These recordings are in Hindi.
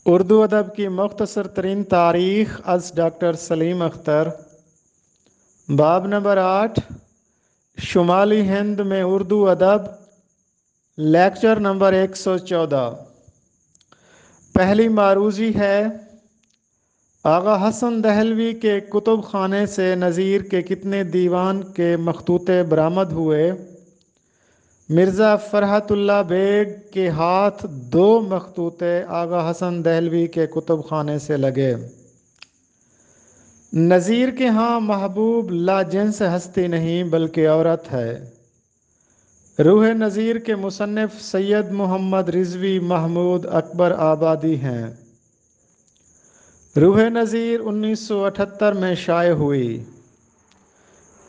उर्दू अदब की मुख्तसर तरीन तारीख़ अज़ डॉक्टर सलीम अख्तर। बाब नंबर 8, शुमाली हिंद में उर्दू अदब। Lecture number 114। पहली मारूज़ी है, आगा हसन दहलवी के कुतुब खाने से नज़ीर के कितने दीवान के मखतूते बरामद हुए। मिर्ज़ा फ़रहतुल्लाह बेग के हाथ 2 मखतूते आगा हसन दहलवी के कुतुब खाने से लगे। नज़ीर के यहाँ महबूब लाजिन्स हस्ती नहीं बल्कि औरत है। रूह नज़ीर के मुसन्निफ़ सैयद मोहम्मद रिज़वी महमूद अकबर आबादी हैं। रूह नज़ीर 1978 में शाये हुई।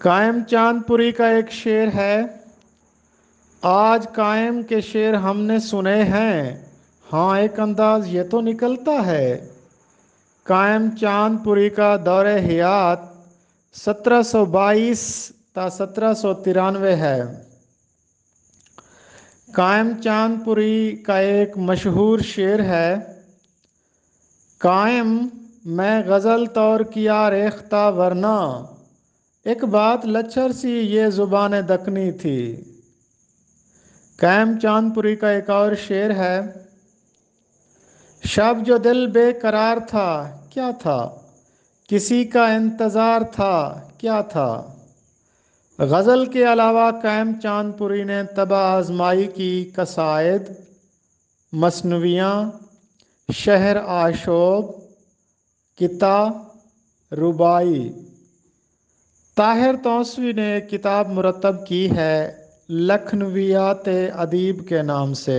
कायम चांदपुरी का एक शेर है, आज कायम के शेर हमने सुने हैं, हाँ एक अंदाज ये तो निकलता है। कायम चांदपुरी का दौरे हयात 1722 ता 1793 है। कायम चांदपुरी का एक मशहूर शेर है, कायम मैं गज़ल तौर किया रेख्ता वरना, एक बात लच्छर सी ये ज़ुबान दकनी थी। कायम चांदपुरी का एक और शेर है, शब जो दिल बेकरार था क्या था, किसी का इंतज़ार था क्या था। गज़ल के अलावा कायम चांदपुरी ने तबा आज़माई की कसायद, मसनवियाँ, शहर आशोब, किता, रुबाई। ताहिर तौसवी ने किताब मुरतब की है लखनवियात अदीब के नाम से।